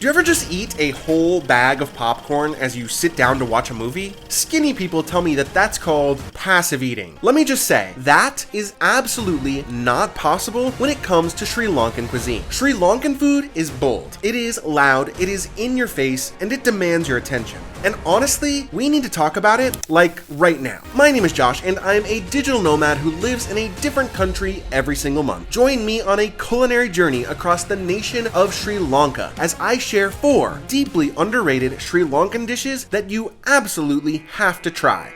Do you ever just eat a whole bag of popcorn as you sit down to watch a movie? Skinny people tell me that that's called passive eating. Let me just say, that is absolutely not possible when it comes to Sri Lankan cuisine. Sri Lankan food is bold, it is loud, it is in your face, and it demands your attention. And honestly, we need to talk about it, like, right now. My name is Josh, and I'm a digital nomad who lives in a different country every single month. Join me on a culinary journey across the nation of Sri Lanka as I share 4 deeply underrated Sri Lankan dishes that you absolutely have to try.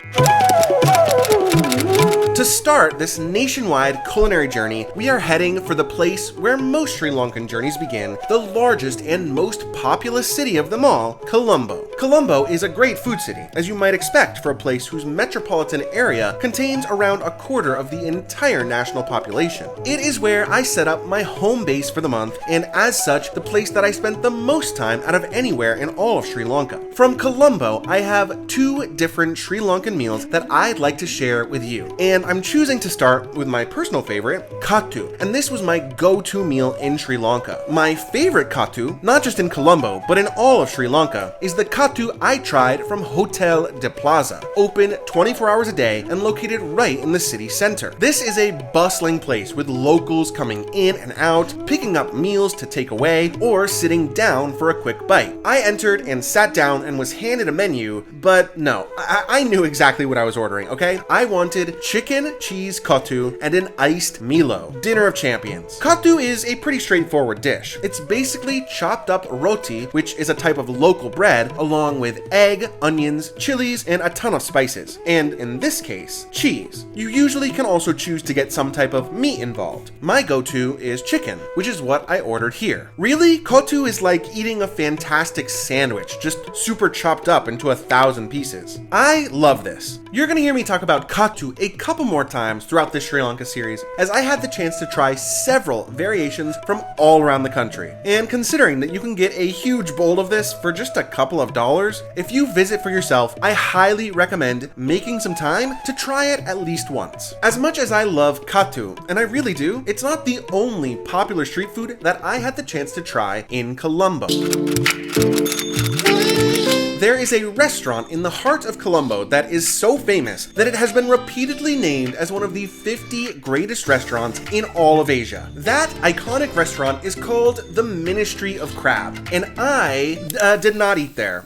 To start this nationwide culinary journey, we are heading for the place where most Sri Lankan journeys begin, the largest and most populous city of them all, Colombo. Colombo is a great food city, as you might expect for a place whose metropolitan area contains around a quarter of the entire national population. It is where I set up my home base for the month, and as such, the place that I spent the most time out of anywhere in all of Sri Lanka. From Colombo, I have 2 different Sri Lankan meals that I'd like to share with you, and I'm choosing to start with my personal favorite, Kottu, and this was my go-to meal in Sri Lanka. My favorite Kottu, not just in Colombo, but in all of Sri Lanka, is the Kottu I tried from Hotel de Plaza, open 24 hours a day and located right in the city center. This is a bustling place with locals coming in and out, picking up meals to take away, or sitting down for a quick bite. I entered and sat down and was handed a menu, but no, I knew exactly what I was ordering, okay? I wanted chicken, cheese Kottu, and an iced Milo. Dinner of champions. Kottu is a pretty straightforward dish. It's basically chopped up roti, which is a type of local bread, along with egg, onions, chilies, and a ton of spices. And in this case, cheese. You usually can also choose to get some type of meat involved. My go-to is chicken, which is what I ordered here. Really, Kottu is like eating a fantastic sandwich, just super chopped up into 1,000 pieces. I love this. You're gonna hear me talk about Kottu a couple more times throughout this Sri Lanka series, as I had the chance to try several variations from all around the country. And considering that you can get a huge bowl of this for just a couple of dollars, if you visit for yourself, I highly recommend making some time to try it at least once. As much as I love Kottu, and I really do, it's not the only popular street food that I had the chance to try in Colombo. There is a restaurant in the heart of Colombo that is so famous that it has been repeatedly named as one of the 50 greatest restaurants in all of Asia. That iconic restaurant is called the Ministry of Crab, and I did not eat there.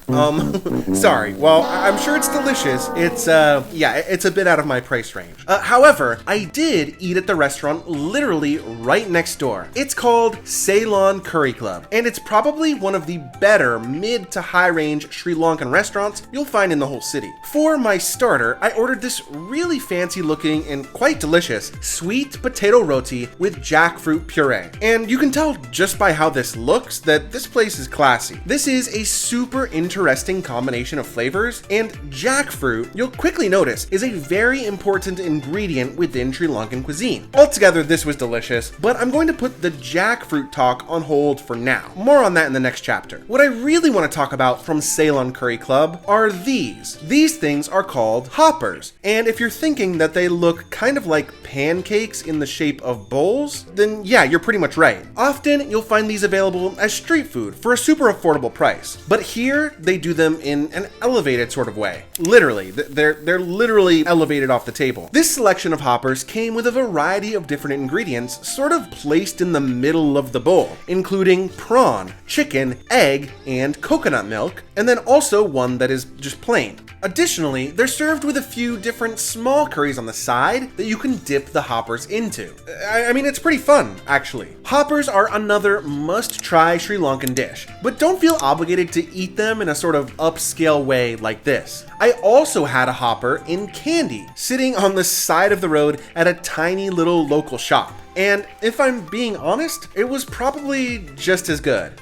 Sorry. Well, I'm sure it's delicious. It's a bit out of my price range. However, I did eat at the restaurant literally right next door. It's called Ceylon Curry Club, and it's probably one of the better mid to high range Sri Lankan restaurants you'll find in the whole city. For my starter, I ordered this really fancy looking and quite delicious sweet potato roti with jackfruit puree. And you can tell just by how this looks that this place is classy. This is a super interesting combination of flavors, and jackfruit, you'll quickly notice, is a very important ingredient within Sri Lankan cuisine. Altogether, this was delicious, but I'm going to put the jackfruit talk on hold for now. More on that in the next chapter. What I really want to talk about from Ceylon Curry Club are these. These things are called hoppers, and if you're thinking that they look kind of like pancakes in the shape of bowls, then yeah, you're pretty much right. Often you'll find these available as street food for a super affordable price, but here they do them in an elevated sort of way. Literally, they're literally elevated off the table. This selection of hoppers came with a variety of different ingredients sort of placed in the middle of the bowl, including prawn, chicken, egg, and coconut milk, and then also one that is just plain. Additionally, they're served with a few different small curries on the side that you can dip the hoppers into. I mean, it's pretty fun, actually. Hoppers are another must-try Sri Lankan dish, but don't feel obligated to eat them in a sort of upscale way like this. I also had a hopper in candy, sitting on the side of the road at a tiny little local shop. And if I'm being honest, it was probably just as good.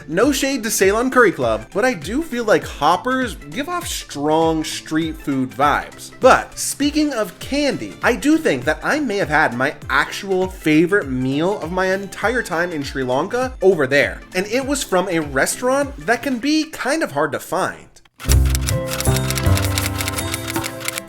No shade to Ceylon Curry Club, but I do feel like hoppers give off strong street food vibes. But speaking of candy, I do think that I may have had my actual favorite meal of my entire time in Sri Lanka over there. And it was from a restaurant that can be kind of hard to find.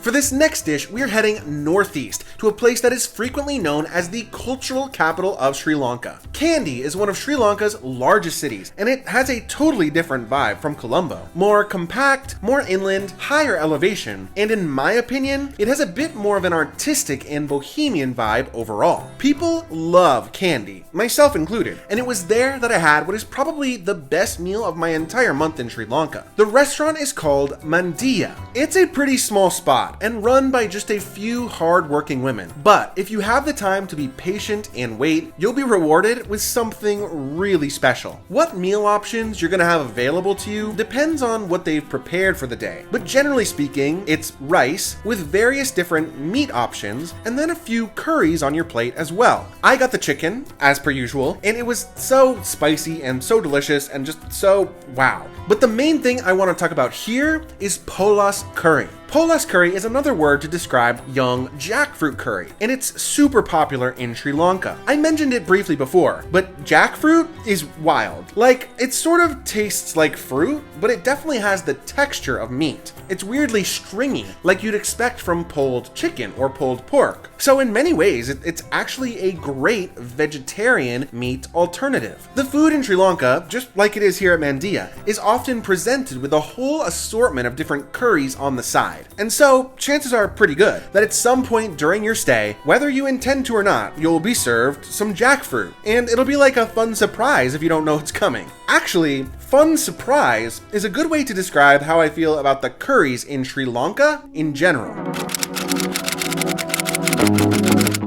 For this next dish, we're heading northeast to a place that is frequently known as the cultural capital of Sri Lanka. Kandy is one of Sri Lanka's largest cities, and it has a totally different vibe from Colombo. More compact, more inland, higher elevation, and in my opinion, it has a bit more of an artistic and bohemian vibe overall. People love Kandy, myself included, and it was there that I had what is probably the best meal of my entire month in Sri Lanka. The restaurant is called Mandia. It's a pretty small spot and run by just a few hard-working women, but if you have the time to be patient and wait, you'll be rewarded with something really special. What meal options you're gonna have available to you depends on what they've prepared for the day, but generally speaking, it's rice with various different meat options and then a few curries on your plate as well. I got the chicken, as per usual, and it was so spicy and so delicious and just so wow. But the main thing I want to talk about here is Polos curry. Polos curry is another word to describe young jackfruit curry, and it's super popular in Sri Lanka. I mentioned it briefly before, but jackfruit is wild. Like, it sort of tastes like fruit, but it definitely has the texture of meat. It's weirdly stringy, like you'd expect from pulled chicken or pulled pork. So in many ways, it's actually a great vegetarian meat alternative. The food in Sri Lanka, just like it is here at Mandia, is often presented with a whole assortment of different curries on the side. And so, chances are pretty good that at some point during your stay, whether you intend to or not, you'll be served some jackfruit. And it'll be like a fun surprise if you don't know it's coming. Actually, fun surprise is a good way to describe how I feel about the curries in Sri Lanka in general.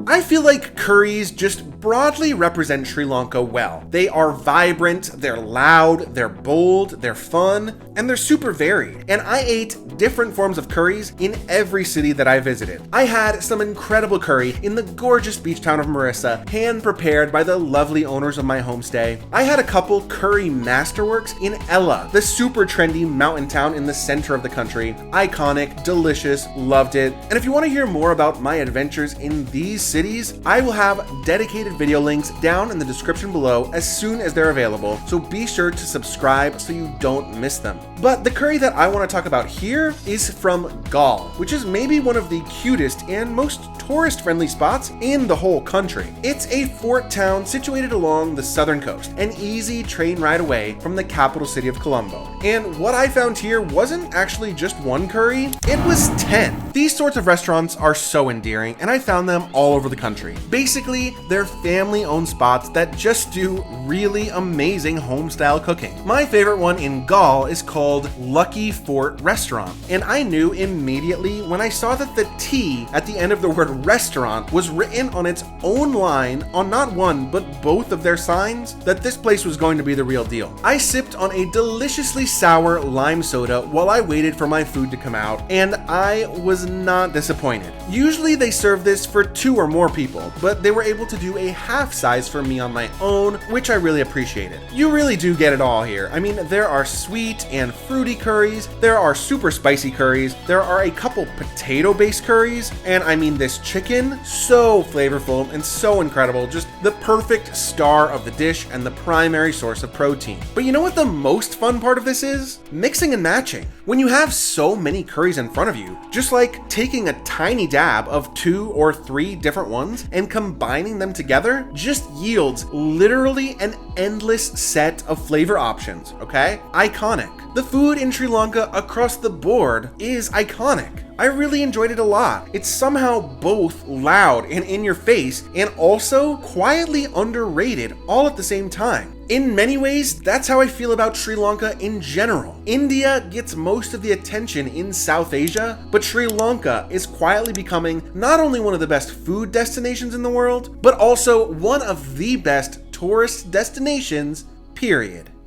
I feel like curries just broadly represent Sri Lanka well. They are vibrant, they're loud, they're bold, they're fun, and they're super varied. And I ate different forms of curries in every city that I visited. I had some incredible curry in the gorgeous beach town of Marissa, hand prepared by the lovely owners of my homestay. I had a couple curry masterworks in Ella, the super trendy mountain town in the center of the country. Iconic, delicious, loved it. And if you want to hear more about my adventures in these cities, I will have dedicated video links down in the description below as soon as they're available, so be sure to subscribe so you don't miss them. But the curry that I want to talk about here is from Galle, which is maybe one of the cutest and most tourist-friendly spots in the whole country. It's a fort town situated along the southern coast, an easy train ride away from the capital city of Colombo. And what I found here wasn't actually just one curry, it was 10. These sorts of restaurants are so endearing, and I found them all over the country. Basically, they're family-owned spots that just do really amazing home-style cooking. My favorite one in Galle is called Lucky Fort Restaurant, and I knew immediately when I saw that the T at the end of the word restaurant was written on its own line on not one but both of their signs that this place was going to be the real deal. I sipped on a deliciously sour lime soda while I waited for my food to come out, and I was not disappointed. Usually they serve this for 2 or more people, but they were able to do a half size for me on my own, which I really appreciated. You really do get it all here. I mean, there are sweet and fruity curries, there are super spicy curries, there are a couple potato-based curries, and I mean this chicken, so flavorful and so incredible, just the perfect star of the dish and the primary source of protein. But you know what the most fun part of this is? Mixing and matching. When you have so many curries in front of you, just like taking a tiny dab of 2 or 3 different ones and combining them together just yields literally an endless set of flavor options, okay? Iconic. The food in Sri Lanka across the board is iconic. I really enjoyed it a lot. It's somehow both loud and in your face, and also quietly underrated all at the same time. In many ways, that's how I feel about Sri Lanka in general. India gets most of the attention in South Asia, but Sri Lanka is quietly becoming not only one of the best food destinations in the world, but also one of the best tourist destinations, period.